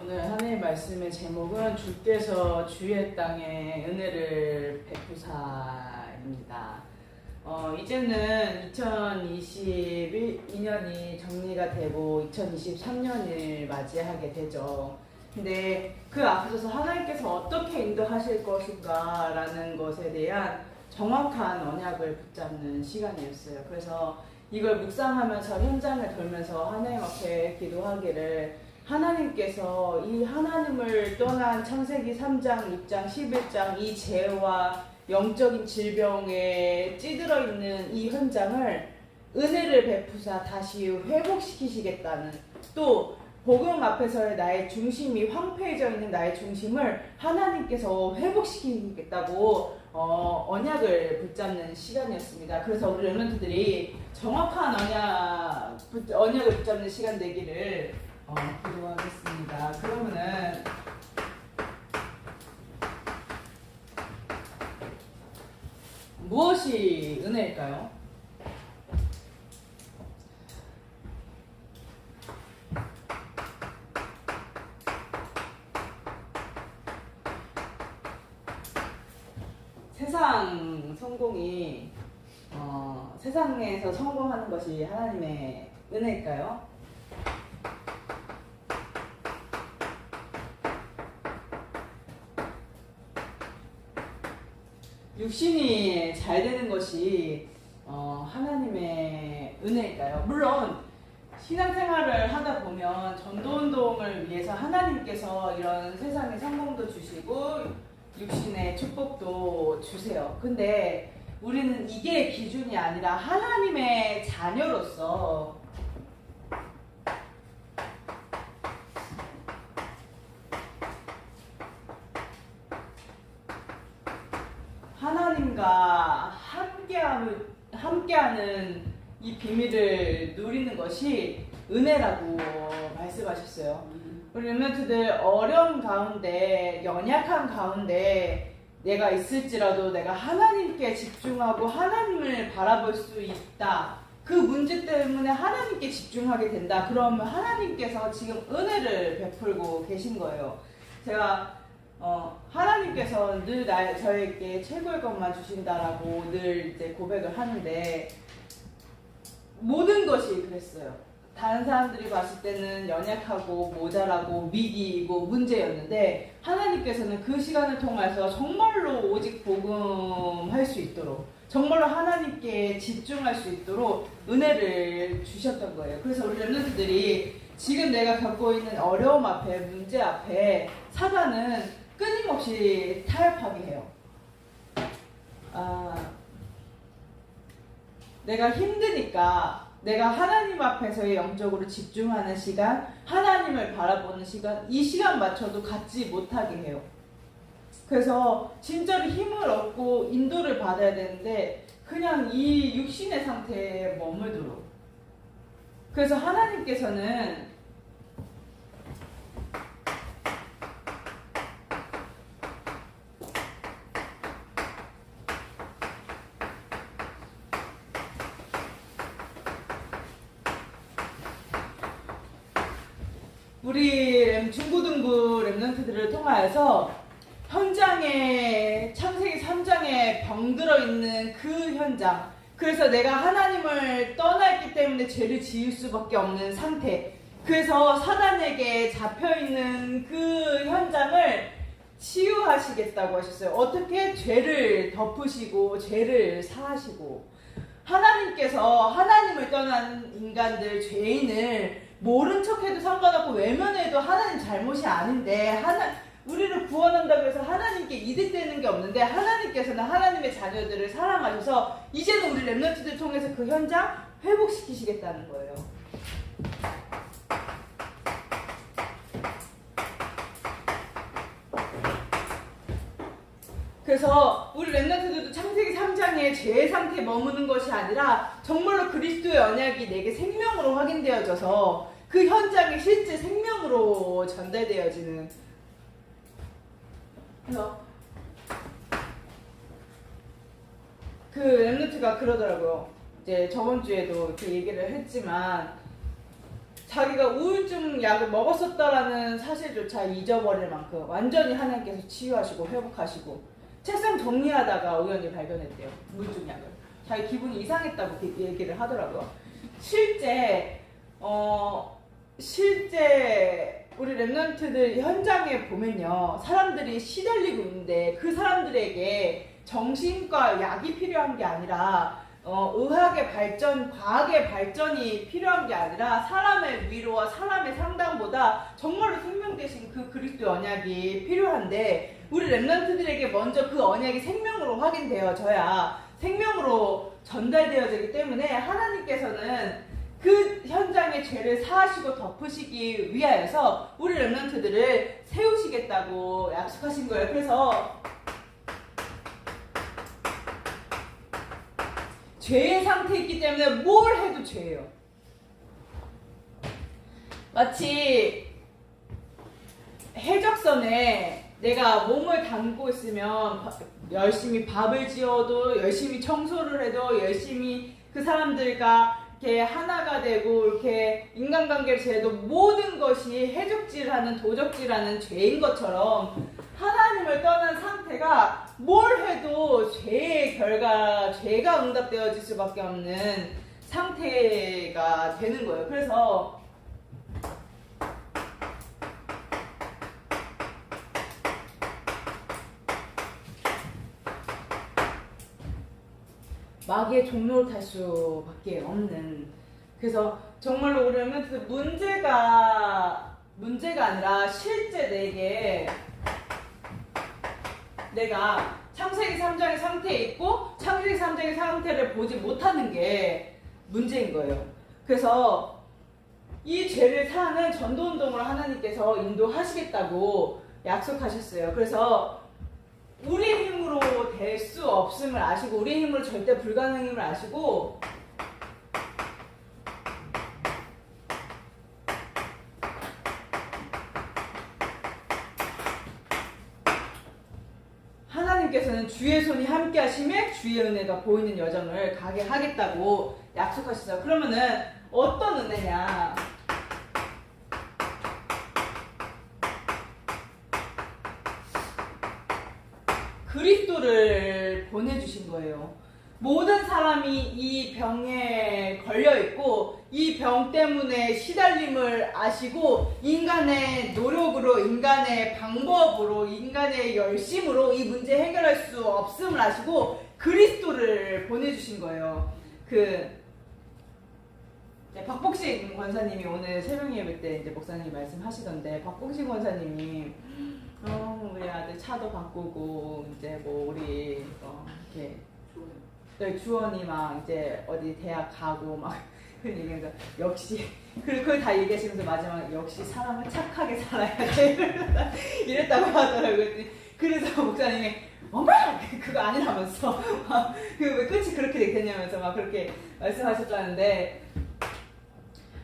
오늘 하나님의 말씀의 제목은 주께서 주의 땅에 은혜를 베푸사입니다. 이제는 2022년이 정리가 되고 2023년을 맞이하게 되죠. 근데 그 앞서서 하나님께서 어떻게 인도하실 것인가 라는 것에 대한 정확한 언약을 붙잡는 시간이었어요. 그래서 이걸 묵상하면서 현장을 돌면서 하나님 앞에 기도하기를, 하나님께서 이 하나님을 떠난 창세기 3장, 6장, 11장 이 죄와 영적인 질병에 찌들어 있는 이 현장을 은혜를 베푸사 다시 회복시키시겠다는, 또 복음 앞에서의 나의 중심이 황폐해져 있는 나의 중심을 하나님께서 회복시키겠다고 언약을 붙잡는 시간이었습니다. 그래서 우리 렘넌트들이 정확한 언약을 붙잡는 시간 되기를 기도하겠습니다. 그러면은 무엇이 은혜일까요? 세상에서 성공하는 것이 하나님의 은혜일까요? 육신이 잘 되는 것이 하나님의 은혜일까요? 물론 신앙생활을 하다 보면 전도운동을 위해서 하나님께서 이런 세상의 성공도 주시고 육신의 축복도 주세요. 근데 우리는 이게 기준이 아니라 하나님의 자녀로서 하나님과 함께하는 이 비밀을 누리는 것이 은혜라고 말씀하셨어요. 우리 렘넌트들 어려운 가운데, 연약한 가운데 내가 있을지라도 내가 하나님께 집중하고 하나님을 바라볼 수 있다. 그 문제 때문에 하나님께 집중하게 된다. 그러면 하나님께서 지금 은혜를 베풀고 계신 거예요. 제가 하나님께서 늘 저에게 최고의 것만 주신다라고 늘 이제 고백을 하는데, 모든 것이 그랬어요. 다른 사람들이 봤을 때는 연약하고 모자라고 위기이고 문제였는데, 하나님께서는 그 시간을 통해서 정말로 오직 복음할 수 있도록, 정말로 하나님께 집중할 수 있도록 은혜를 주셨던 거예요. 그래서 우리 렘넌트들이 지금 내가 겪고 있는 어려움 앞에, 문제 앞에 사단은 끊임없이 타협하게 해요. 내가 힘드니까 내가 하나님 앞에서의 영적으로 집중하는 시간, 하나님을 바라보는 시간, 이 시간 맞춰도 갖지 못하게 해요. 그래서 진짜로 힘을 얻고 인도를 받아야 되는데 그냥 이 육신의 상태에 머물도록. 그래서 하나님께서는 우리 중고등부 렘넌트들을 통하여서 현장에, 창세기 3장에 병들어 있는 그 현장, 그래서 내가 하나님을 떠났기 때문에 죄를 지을 수밖에 없는 상태, 그래서 사단에게 잡혀있는 그 현장을 치유하시겠다고 하셨어요. 어떻게? 죄를 덮으시고 죄를 사하시고, 하나님께서 하나님을 떠난 인간들, 죄인을 모른 척해도 상관없고 외면해도 하나님 잘못이 아닌데, 우리를 구원한다고 해서 하나님께 이득되는 게 없는데, 하나님께서는 하나님의 자녀들을 사랑하셔서 이제는 우리 렘넌트들 통해서 그 현장 회복시키시겠다는 거예요. 그래서 우리 렘넌트들도 창세기 3장의 죄의 상태에 머무는 것이 아니라 정말로 그리스도의 언약이 내게 생명으로 확인되어져서 그 현장에 실제 생명으로 전달되어지는. 그래서 그 렘넌트가 그러더라고요. 이제 저번 주에도 이렇게 얘기를 했지만 자기가 우울증 약을 먹었었다라는 사실조차 잊어버릴 만큼 완전히 하나님께서 치유하시고 회복하시고 책상 정리하다가 우연히 발견했대요. 우울증 약을. 자기 기분이 이상했다고 얘기를 하더라고요. 실제 우리 랩런트들 현장에 보면요, 사람들이 시달리고 있는데 그 사람들에게 정신과 약이 필요한 게 아니라 의학의 발전, 과학의 발전이 필요한 게 아니라 사람의 위로와 사람의 상담보다 정말로 생명 되신 그 그리스도 언약이 필요한데, 우리 랩런트들에게 먼저 그 언약이 생명으로 확인되어져야 생명으로 전달되어지기 때문에 하나님께서는 그 현장의 죄를 사하시고 덮으시기 위하여서 우리 랩런트들을 세우시겠다고 약속하신 거예요. 그래서 죄의 상태에 있기 때문에 뭘 해도 죄예요. 마치 해적선에 내가 몸을 담고 있으면 열심히 밥을 지어도, 열심히 청소를 해도, 열심히 그 사람들과 이렇게 하나가 되고 이렇게 인간관계를 지내도 모든 것이 해적질하는, 도적질하는 죄인 것처럼 하나님을 떠난 상태가 뭘 해도 죄의 결과, 죄가 응답되어질 수밖에 없는 상태가 되는 거예요. 그래서 마귀의 종로를 탈 수밖에 없는, 그래서 정말로 우리 랩런트 문제가 아니라 실제 내가 창세기 3장의 상태에 있고 창세기 3장의 상태를 보지 못하는 게 문제인 거예요. 그래서 이 죄를 사는 전도운동을 하나님께서 인도하시겠다고 약속하셨어요. 그래서 우리 힘으로 될 수 없음을 아시고, 우리 힘으로 절대 불가능임을 아시고, 하나님께서는 주의 손이 함께 하시며 주의 은혜가 보이는 여정을 가게 하겠다고 약속하셨어요. 그러면은 어떤 은혜냐? 그리스도를 보내주신 거예요. 모든 사람이 이 병에 걸려있고 이 병 때문에 시달림을 아시고 인간의 노력으로, 인간의 방법으로, 인간의 열심으로 이 문제 해결할 수 없음을 아시고 그리스도를 보내주신 거예요. 박복식 권사님이 오늘 새벽 예배 때 이제 목사님이 말씀하시던데, 박복식 권사님이 우리 아들 차도 바꾸고 이제 뭐 우리 이렇게 주원이 막 이제 어디 대학 가고 막 그런 얘기하면서 역시 그걸 다 얘기하시면서 마지막에 역시 사람은 착하게 살아야 돼 이랬다고 하더라고요. 그래서 목사님이 엄마 그거 아니라면서 왜 끝이 그렇게 됐냐면서 막 그렇게 말씀하셨다는데,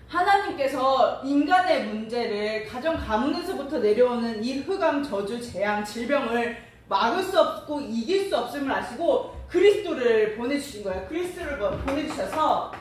하나님께서 인간의 문제를, 가정 가문에서부터 내려오는 이 흑암, 저주, 재앙, 질병을 막을 수 없고 이길 수 없음을 아시고 그리스도를 보내주신 거예요. 그리스도를 보내주셔서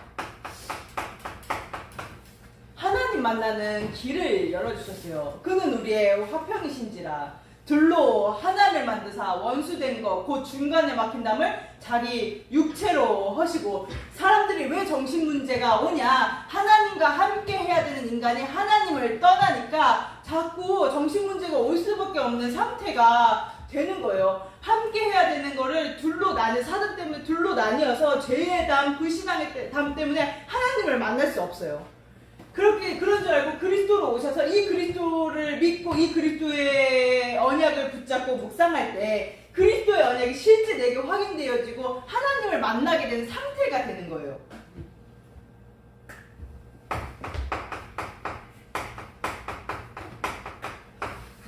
하나님 만나는 길을 열어주셨어요. 그는 우리의 화평이신지라 들로 하나를 만드사 원수된 것 곧 중간에 막힌 담을 자기 육체로 허시고. 사람들이 왜 정신문제가 오냐? 하나님과 함께 해야 되는 인간이 하나님을 떠나니까 자꾸 정신문제가 올 수밖에 없는 상태가 되는 거예요. 함께 해야 되는 거를 둘로 나뉘어, 사단 때문에 둘로 나뉘어서 죄의 담, 불신앙의 담 때문에 하나님을 만날 수 없어요. 그런 줄 알고 그리스도로 오셔서 이 그리스도를 믿고 이 그리스도의 언약을 붙잡고 묵상할 때 그리스도의 언약이 실제 내게 확인되어지고 하나님을 만나게 되는 상태가 되는 거예요.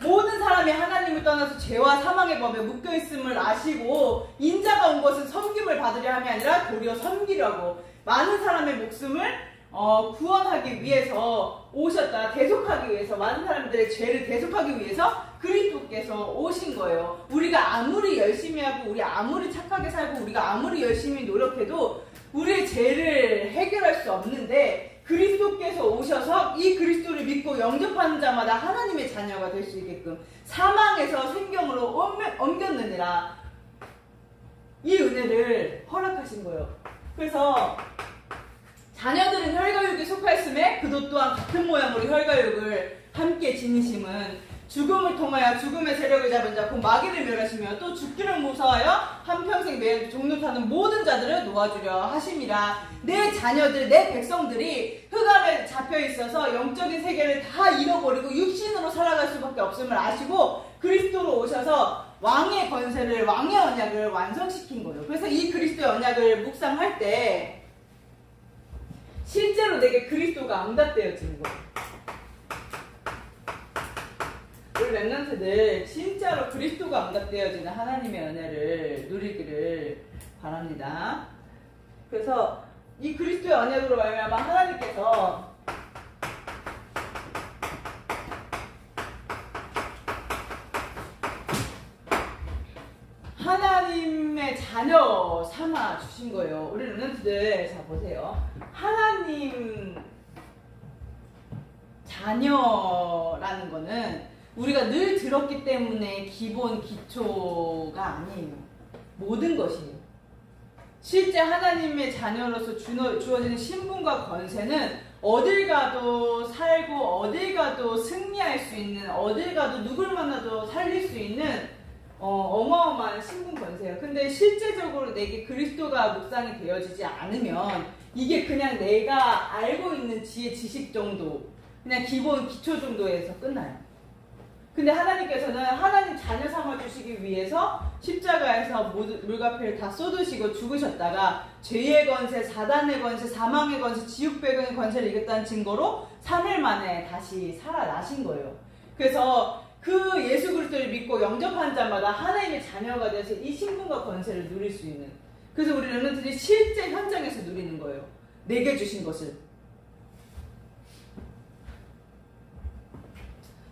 모든 사람이 하나님을 떠나서 죄와 사망의 법에 묶여있음을 아시고 인자가 온 것은 섬김을 받으려 함이 아니라 도리어 섬기려고 많은 사람의 목숨을 구원하기 위해서 오셨다. 대속하기 위해서, 많은 사람들의 죄를 대속하기 위해서 그리스도께서 오신 거예요. 우리가 아무리 열심히 하고 우리 아무리 착하게 살고 우리가 아무리 열심히 노력해도 우리의 죄를 해결할 수 없는데 그리스도께서 오셔서 이 그리스도를 믿고 영접하는 자마다 하나님의 자녀가 될 수 있게끔 사망에서 생명으로 옮겼느니라. 이 은혜를 허락하신 거예요. 그래서 자녀들은 혈과육에 속하였음에 그도 또한 같은 모양으로 혈과육을 함께 지니심은 죽음을 통하여 죽음의 세력을 잡은 자 곧 마귀를 멸하시며 또 죽기를 무서워하여 한평생 매일 종노타는 모든 자들을 놓아주려 하심이라. 내 자녀들 내 백성들이 흑암에 잡혀 있어서 영적인 세계를 다 잃어버리고 육신으로 살아갈 수밖에 없음을 아시고 그리스도로 오셔서 왕의 권세를 왕의 언약을 완성시킨 거예요. 그래서 이 그리스도의 언약을 묵상할 때 실제로 내게 그리스도가 응답되어지는 거예요. 우리 랩런트들 진짜로 그리스도가 응답되어지는 하나님의 은혜를 누리기를 바랍니다. 그래서 이 그리스도의 언약으로 말미암아 하나님께서 하나님의 자녀 삼아 주신 거예요. 우리 랩런트들 자 보세요. 하나님 자녀라는 거는 우리가 늘 들었기 때문에 기본 기초가 아니에요. 모든 것이에요. 실제 하나님의 자녀로서 주어지는 신분과 권세는 어딜 가도 살고 어딜 가도 승리할 수 있는, 어딜 가도 누굴 만나도 살릴 수 있는 어마어마한 신분 권세예요. 근데 실제적으로 내게 그리스도가 묵상이 되어지지 않으면 이게 그냥 내가 알고 있는 지혜 지식 정도, 그냥 기본 기초 정도에서 끝나요. 근데 하나님께서는 하나님 자녀 삼아주시기 위해서 십자가에서 물과피를 다 쏟으시고 죽으셨다가 죄의 권세, 사단의 권세, 사망의 권세, 지옥배경의 권세를 이겼다는 증거로 3일 만에 다시 살아나신 거예요. 그래서 그 예수 그리스도를 믿고 영접한 자마다 하나님의 자녀가 돼서 이 신분과 권세를 누릴 수 있는, 그래서 우리 렘넌트들이 실제 현장에서 누리는 거예요. 내게 주신 것을.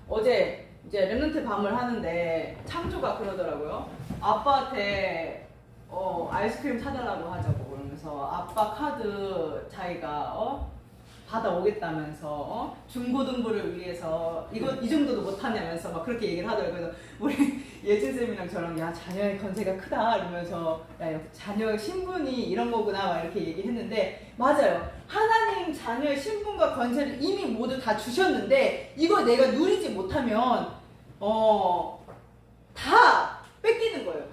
어제 이제 렘넌트 밤을 하는데 창조가 그러더라고요. 아빠한테 아이스크림 사달라고 하자고 그러면서 아빠 카드 자기가 받아오겠다면서 중고등부를 위해서 이 정도도 못하냐면서 막 그렇게 얘기를 하더라고요. 그래서 우리 예진쌤이랑 저랑 야 자녀의 권세가 크다 이러면서 야 자녀의 신분이 이런 거구나 막 이렇게 얘기했는데 맞아요. 하나님 자녀의 신분과 권세를 이미 모두 다 주셨는데 이걸 내가 누리지 못하면 다 뺏기는 거예요.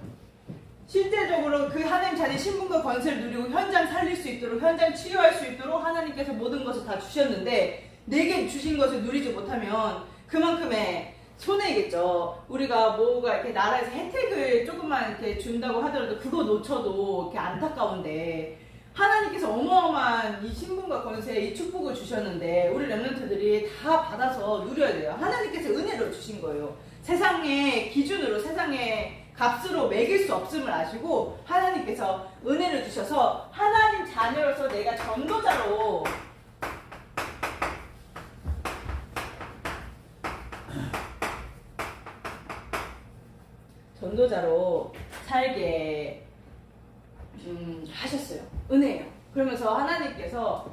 실제적으로 그 하나님 자녀의 신분과 권세를 누리고 현장 살릴 수 있도록, 현장 치유할 수 있도록 하나님께서 모든 것을 다 주셨는데 내게 주신 것을 누리지 못하면 그만큼의 손해겠죠. 우리가 뭐가 이렇게 나라에서 혜택을 조금만 이렇게 준다고 하더라도 그거 놓쳐도 이렇게 안타까운데 하나님께서 어마어마한 이 신분과 권세, 이 축복을 주셨는데 우리 렘넌트들이 다 받아서 누려야 돼요. 하나님께서 은혜로 주신 거예요. 세상의 기준으로, 세상의 값으로 매길 수 없음을 아시고 하나님께서 은혜를 주셔서 하나님 자녀로서 내가 전도자로 살게 하셨어요. 은혜예요. 그러면서 하나님께서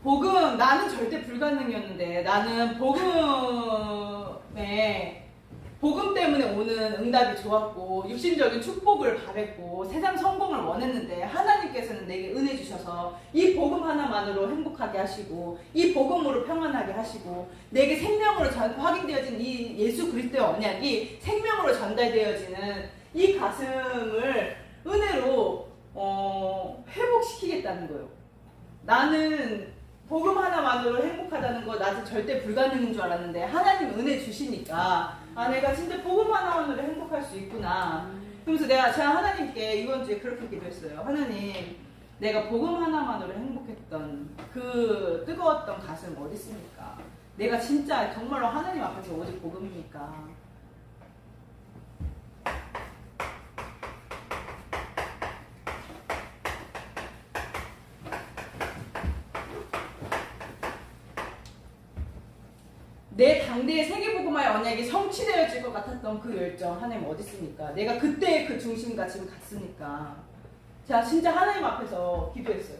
복음, 나는 절대 불가능이었는데 나는 복음 때문에 오는 응답이 좋았고 육신적인 축복을 바랬고 세상 성공을 원했는데 하나님께서는 내게 은혜 주셔서 이 복음 하나만으로 행복하게 하시고 이 복음으로 평안하게 하시고 내게 생명으로 확인되어진 이 예수 그리스도의 언약이 생명으로 전달되어지는 이 가슴을 은혜로 회복시키겠다는 거예요. 나는 복음 하나만으로 행복하다는 거 나도 절대 불가능인 줄 알았는데 하나님 은혜 주시니까 내가 진짜 복음 하나만으로 행복할 수 있구나. 그러면서 제가 하나님께 이번 주에 그렇게 기도했어요. 하나님, 내가 복음 하나만으로 행복했던 그 뜨거웠던 가슴 어디 있습니까? 내가 진짜 정말로 하나님 앞에서 오직 복음이니까. 내 당대의 세계복음화의 언약이 성취되어질 것 같았던 그 열정 하나님 어디 있습니까? 내가 그때 그 중심과 지금 같으니까 제가 진짜 하나님 앞에서 기도했어요.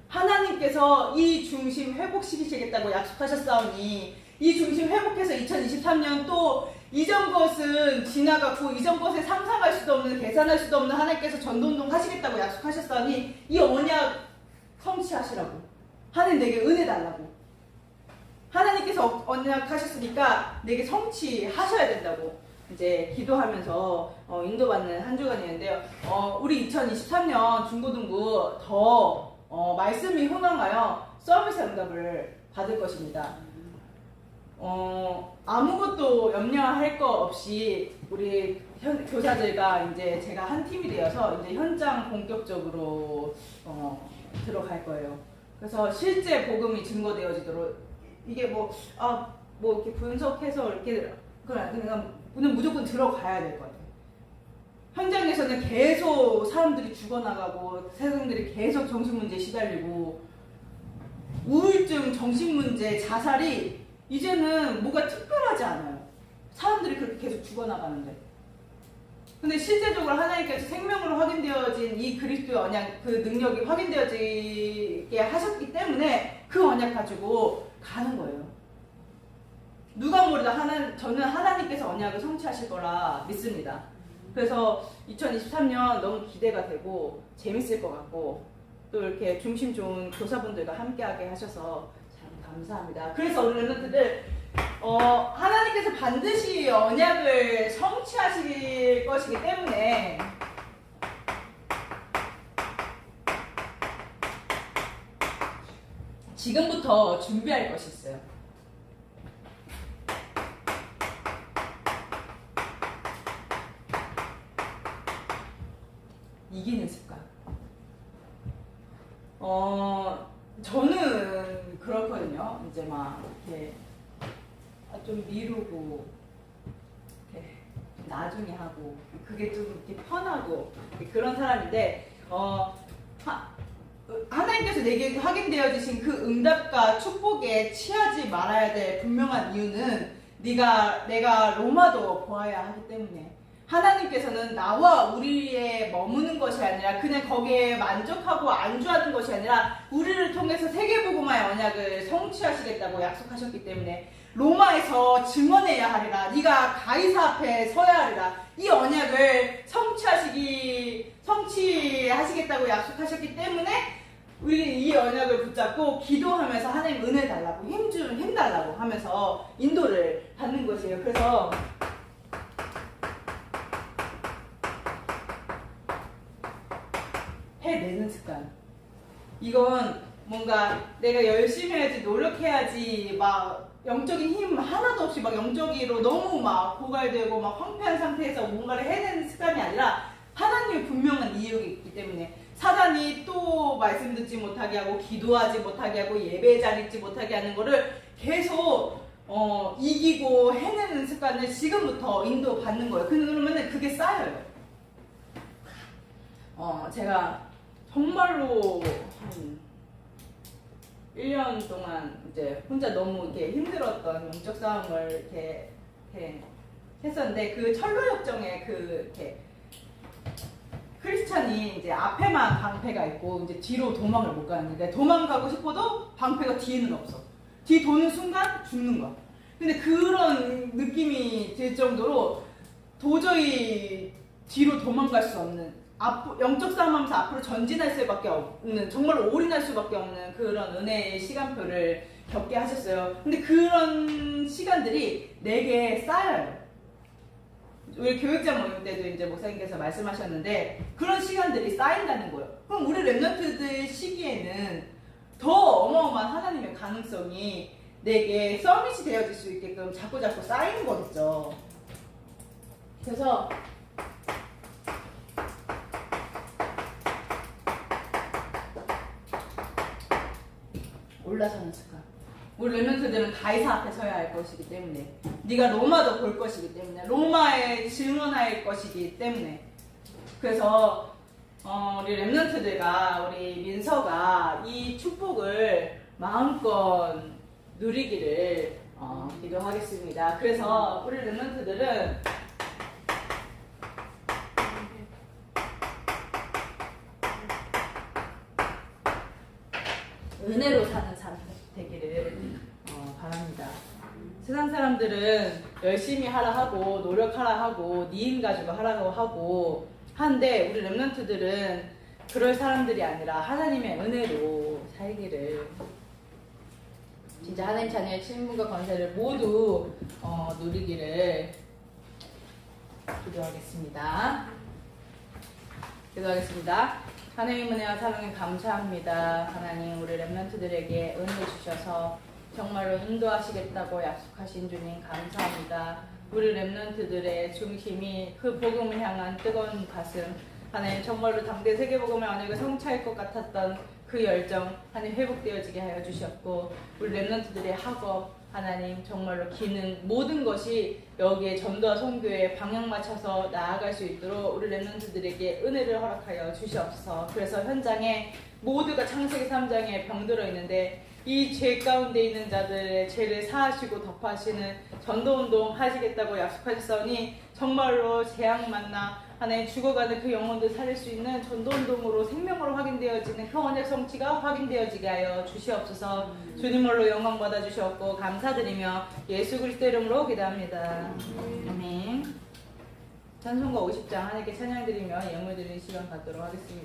하나님께서 이 중심 회복시키시겠다고 약속하셨사오니 이 중심 회복해서 2023년 또 이전 것은 지나갔고 이전 것에 상상할 수도 없는 계산할 수도 없는 하나님께서 전도운동 하시겠다고 약속하셨사오니 이 언약 성취하시라고 하나님 내게 은혜 달라고 하나님께서 언약하셨으니까 내게 성취하셔야 된다고 이제 기도하면서 인도받는 한 주간이었는데요. 우리 2023년 중고등부 더 말씀이 흥황하여 서비스 응답을 받을 것입니다. 아무것도 염려할 거 없이 우리 교사들과 이제 제가 한 팀이 되어서 이제 현장 본격적으로 들어갈 거예요. 그래서 실제 복음이 증거되어지도록 이게 뭐 이렇게 분석해서 이렇게 그냥 무조건 들어가야 될 것 같아요. 현장에서는 계속 사람들이 죽어나가고 세상들이 계속 정신문제에 시달리고 우울증, 정신문제, 자살이 이제는 뭐가 특별하지 않아요. 사람들이 그렇게 계속 죽어나가는데. 근데 실제적으로 하나님께서 생명으로 확인되어진 이 그리스도의 언약, 그 능력이 확인되어지게 하셨기 때문에 그 언약 가지고 가는 거예요. 누가 모르다 저는 하나님께서 언약을 성취하실 거라 믿습니다. 그래서 2023년 너무 기대가 되고 재밌을 것 같고 또 이렇게 중심 좋은 교사분들과 함께하게 하셔서 참 감사합니다. 그래서 우리 랩런트들 하나님께서 반드시 언약을 성취하실 것이기 때문에 지금부터 준비할 것이 있어요. 이기는 습관. 저는 그렇거든요. 이제 막 이렇게 좀 미루고 이렇게 나중에 하고 그게 좀 이렇게 편하고 그런 사람인데 하나님께서 내게 확인되어지신 그 응답과 축복에 취하지 말아야 될 분명한 이유는 내가 로마도 보아야 하기 때문에 하나님께서는 나와 우리의 머무는 것이 아니라 그냥 거기에 만족하고 안주하는 것이 아니라 우리를 통해서 세계복음화의 언약을 성취하시겠다고 약속하셨기 때문에 로마에서 증언해야 하리라. 네가 가이사 앞에 서야 하리라. 이 언약을 성취하시겠다고 약속하셨기 때문에 우리 이 언약을 붙잡고 기도하면서 하나님 은혜 달라고 힘 달라고 하면서 인도를 받는 것이에요. 그래서 해내는 습관. 이건 뭔가 내가 열심히 해야지 노력해야지 막 영적인 힘 하나도 없이 막 영적으로 너무 막 고갈되고 막 황폐한 상태에서 뭔가를 해내는 습관이 아니라 하나님의 분명한 이유가 있기 때문에 사단이 또 말씀 듣지 못하게 하고 기도하지 못하게 하고 예배에 자리지 못하게 하는 거를 계속 이기고 해내는 습관을 지금부터 인도받는 거예요. 그러면 그게 쌓여요. 제가 정말로 한 1년 동안 이제 혼자 너무 이렇게 힘들었던 영적 싸움을 이렇게 했었는데 그 철로역정에 이렇게 크리스찬이 이제 앞에만 방패가 있고 이제 뒤로 도망을 못 가는데 도망가고 싶어도 방패가 뒤에는 없어. 뒤 도는 순간 죽는 거야. 근데 그런 느낌이 들 정도로 도저히 뒤로 도망갈 수 없는 영적 싸움하면서 앞으로 전진할 수밖에 없는 정말 올인할 수밖에 없는 그런 은혜의 시간표를 겪게 하셨어요. 근데 그런 시간들이 내게 쌓여요. 우리 교육장 모임 때도 이제 목사님께서 말씀하셨는데 그런 시간들이 쌓인다는 거예요. 그럼 우리 랩런트들 시기에는 더 어마어마한 하나님의 가능성이 내게 서밋이 되어질 수 있게끔 자꾸 쌓이는 거겠죠. 그래서 올라서는 습관. 우리 랩런트들은 가이사 앞에 서야 할 것이기 때문에 네가 로마도 볼 것이기 때문에 로마에 증언할 것이기 때문에 그래서 우리 랩런트들과 우리 민서가 이 축복을 마음껏 누리기를 기도하겠습니다. 그래서 우리 렘넌트들은 은혜로 사는 사람 되기를 바랍니다. 세상 사람들은 열심히 하라 하고 노력하라 하고 니은 가지고 하라고 하고 하는데 우리 렘넌트들은 그럴 사람들이 아니라 하나님의 은혜로 살기를 진짜 하나님 자녀의 친분과 권세를 모두 누리기를 기도하겠습니다. 기도하겠습니다. 하나님 은혜와 사랑에 감사합니다. 하나님 우리 렘넌트들에게 은혜 주셔서 정말로 인도하시겠다고 약속하신 주님 감사합니다. 우리 렘넌트들의 중심이 그 복음을 향한 뜨거운 가슴 하나님 정말로 당대 세계복음의 언약을 성취할 것 같았던 그 열정 하나님 회복되어지게 하여 주셨고 우리 렘넌트들의 학업 하나님 정말로 기능 모든 것이 여기에 전도와 선교에 방향 맞춰서 나아갈 수 있도록 우리 렘넌트들에게 은혜를 허락하여 주시옵소서. 그래서 현장에 모두가 창세기 3장에 병들어 있는데 이 죄 가운데 있는 자들의 죄를 사하시고 덮하시는 전도운동 하시겠다고 약속하셨으니 정말로 재앙 만나 하나님 죽어가는 그 영혼들 살릴 수 있는 전도운동으로 생명으로 확인되어지는 그 언약 성취가 확인되어지게 하여 주시옵소서. 주님으로 영광 받아주셨고 감사드리며 예수 그리스도 이름으로 기도합니다. 아멘. 찬송가 50장 하나님께 찬양드리며 예물 드리는 시간 갖도록 하겠습니다.